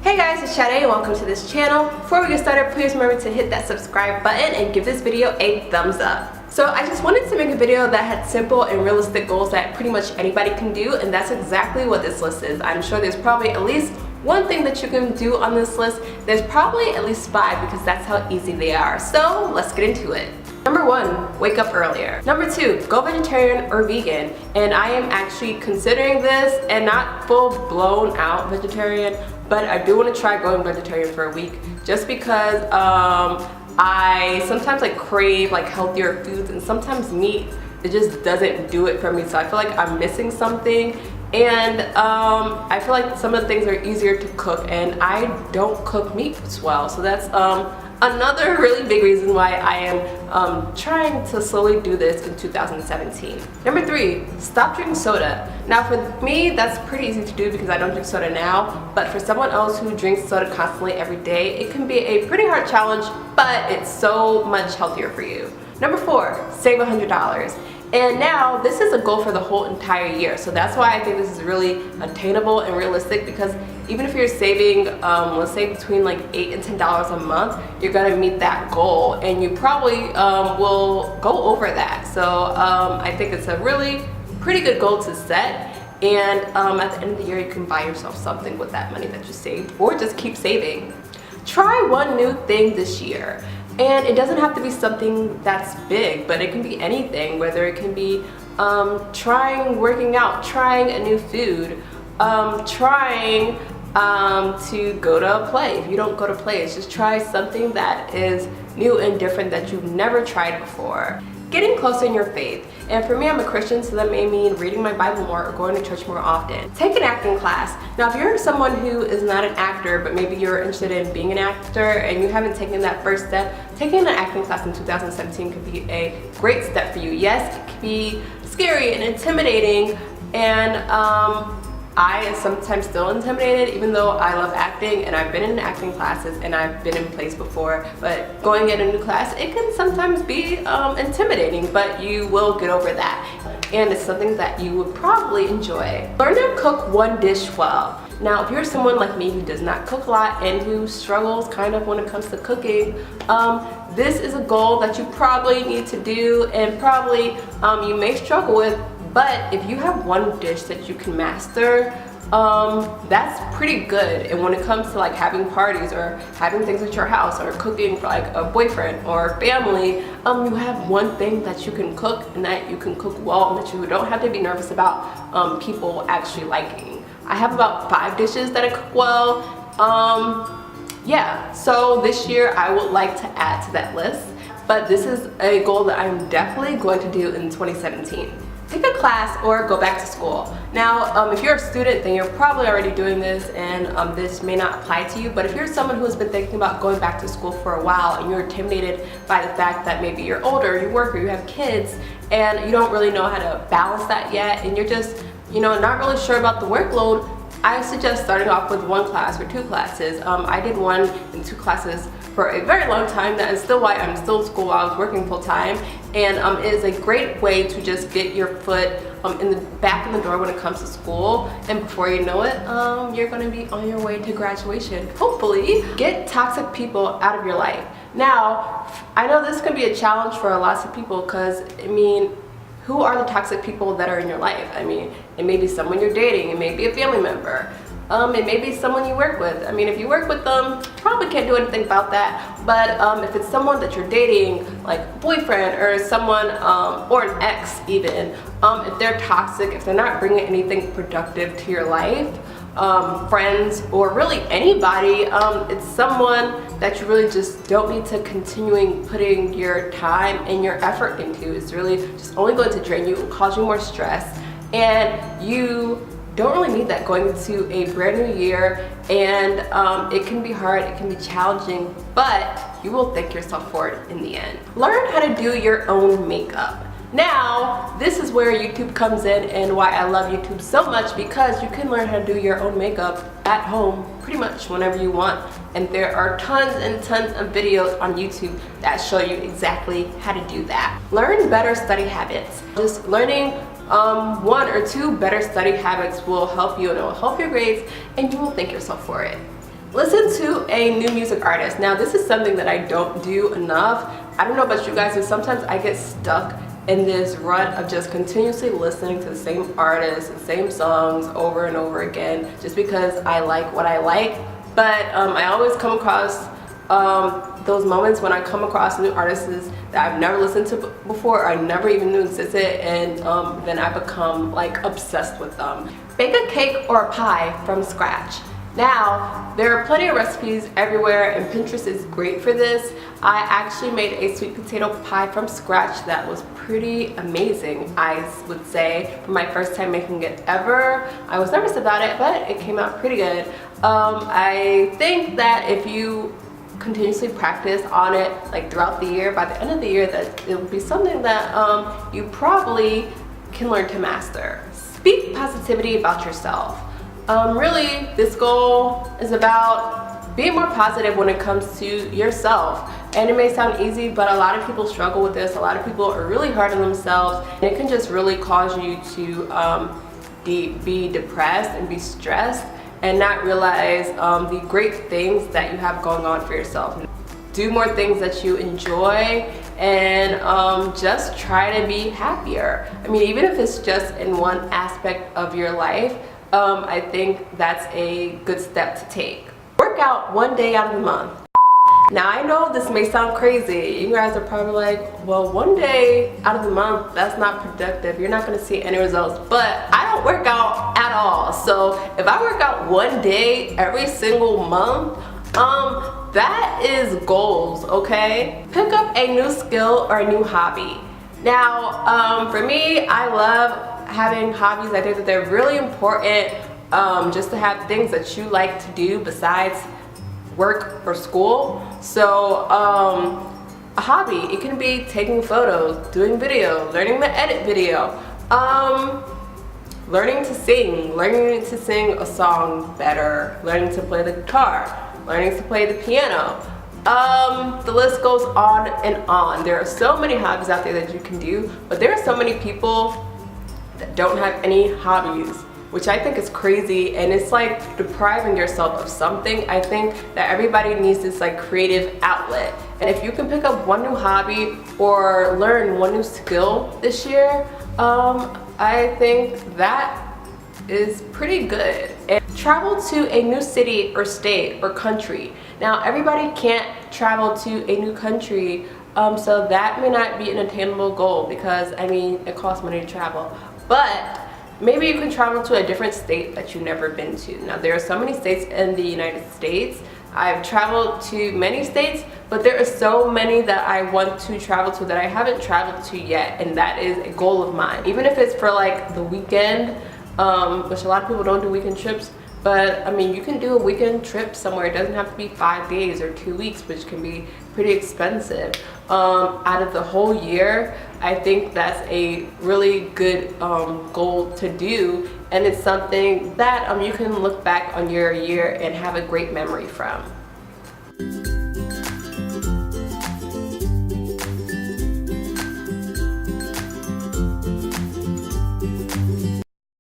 Hey guys, it's Shadei and welcome to this channel. Before we get started, please remember to hit that subscribe button and give this video a thumbs up. So I just wanted to make a video that had simple and realistic goals that pretty much anybody can do, and that's exactly what this list is. I'm sure there's probably at least one thing that you can do on this list. There's probably at least 5 because that's how easy they are. So let's get into it. Number 1, wake up earlier. Number 2, go vegetarian or vegan. And I am actually considering this, and not full blown out vegetarian, but I do want to try going vegetarian for a week just because I sometimes crave healthier foods, and sometimes meat, it just doesn't do it for me. So I feel like I'm missing something, and I feel like some of the things are easier to cook, and I don't cook meat as well. So that's another really big reason why I am trying to slowly do this in 2017. Number 3, stop drinking soda. Now for me, that's pretty easy to do because I don't drink soda now, but for someone else who drinks soda constantly every day, it can be a pretty hard challenge, but it's so much healthier for you. Number 4, save $100. And now this is a goal for the whole entire year, so that's why I think this is really attainable and realistic, because even if you're saving let's say between $8 and $10 a month, you're gonna meet that goal, and you probably will go over that. So I think it's a really pretty good goal to set, and at the end of the year you can buy yourself something with that money that you saved, or just keep saving. Try one new thing this year. And it doesn't have to be something that's big, but it can be anything, whether it can be trying working out, trying a new food, trying to go to a play. If you don't go to plays, just try something that is new and different that you've never tried before. Getting closer in your faith. And for me, I'm a Christian, so that may mean reading my Bible more or going to church more often. Take an acting class. Now, if you're someone who is not an actor, but maybe you're interested in being an actor and you haven't taken that first step, taking an acting class in 2017 could be a great step for you. Yes, it can be scary and intimidating, and I am sometimes still intimidated, even though I love acting and I've been in acting classes and I've been in plays before. But going in a new class, it can sometimes be intimidating, but you will get over that. And it's something that you would probably enjoy. Learn to cook one dish well. Now, if you're someone like me who does not cook a lot and who struggles kind of when it comes to cooking, this is a goal that you probably need to do, and probably you may struggle with. But if you have one dish that you can master, that's pretty good. And when it comes to having parties or having things at your house or cooking for a boyfriend or family, you have one thing that you can cook and that you can cook well, and that you don't have to be nervous about people actually liking. I have about 5 dishes that I cook well. Yeah, so this year I would like to add to that list, but this is a goal that I'm definitely going to do in 2017. Take a class or go back to school. Now, if you're a student, then you're probably already doing this, and this may not apply to you. But if you're someone who has been thinking about going back to school for a while, and you're intimidated by the fact that maybe you're older, you work, or you have kids, and you don't really know how to balance that yet, and you're just not really sure about the workload, I suggest starting off with 1 class or 2 classes. I did 1 and 2 classes for a very long time. That is still why I'm still in school while I was working full time, and it is a great way to just get your foot back in the door when it comes to school, and before you know it, you're going to be on your way to graduation, hopefully. Get toxic people out of your life. Now, I know this can be a challenge for lots of people, because who are the toxic people that are in your life? It may be someone you're dating, it may be a family member, it may be someone you work with. If you work with them, you probably can't do anything about that. But if it's someone that you're dating, like a boyfriend or someone, or an ex even, if they're toxic, if they're not bringing anything productive to your life, friends, or really anybody, it's someone that you really just don't need to continuing putting your time and your effort into. It's really just only going to drain you and cause you more stress, and you don't really need that going into a brand new year. And it can be hard, it can be challenging, but you will thank yourself for it in the end. Learn how to do your own makeup. Now, this is where YouTube comes in, and why I love YouTube so much, because you can learn how to do your own makeup at home pretty much whenever you want. And there are tons and tons of videos on YouTube that show you exactly how to do that. Learn better study habits. Just learning 1 or 2 better study habits will help you, and it will help your grades, and you will thank yourself for it. Listen to a new music artist. Now this is something that I don't do enough. I don't know about you guys, but sometimes I get stuck in this rut of just continuously listening to the same artists and same songs over and over again just because I like what I like. But I always come across those moments when I come across new artists that I've never listened to before or I never even knew existed, and then I become like obsessed with them. Bake a cake or a pie from scratch. Now, there are plenty of recipes everywhere and Pinterest is great for this. I actually made a sweet potato pie from scratch that was pretty amazing, I would say, for my first time making it ever. I was nervous about it, but it came out pretty good. I think that if you continuously practice on it like throughout the year, by the end of the year, that it will be something that you probably can learn to master. Speak positivity about yourself. Really, this goal is about being more positive when it comes to yourself. And it may sound easy, but a lot of people struggle with this. A lot of people are really hard on themselves, and it can just really cause you to be depressed and be stressed and not realize the great things that you have going on for yourself. Do more things that you enjoy and just try to be happier. I mean, even if it's just in one aspect of your life, I think that's a good step to take. Work out one day out of the month. Now I know this may sound crazy. You guys are probably like, well, one day out of the month, that's not productive. You're not gonna see any results. But I don't work out at all. So if I work out one day every single month, that is goals, okay? Pick up a new skill or a new hobby. Now, for me, I love having hobbies. I think that they're really important, just to have things that you like to do besides work or school. So a hobby, it can be taking photos, doing video, learning to edit video, learning to sing a song better, learning to play the guitar, learning to play the piano. The list goes on and on. There are so many hobbies out there that you can do, but there are so many people that don't have any hobbies, which I think is crazy, and it's like depriving yourself of something. I think that everybody needs this like creative outlet, and if you can pick up one new hobby or learn one new skill this year, I think that is pretty good. And travel to a new city or state or country. Now everybody can't travel to a new country, so that may not be an attainable goal because I mean it costs money to travel. But maybe you can travel to a different state that you've never been to. Now there are so many states in the United States. I've traveled to many states, but there are so many that I want to travel to that I haven't traveled to yet, and that is a goal of mine. Even if it's for like the weekend, which a lot of people don't do weekend trips, but I mean you can do a weekend trip somewhere. It doesn't have to be 5 days or 2 weeks, which can be pretty expensive. Out of the whole year, I think that's a really good goal to do, and it's something that you can look back on your year and have a great memory from.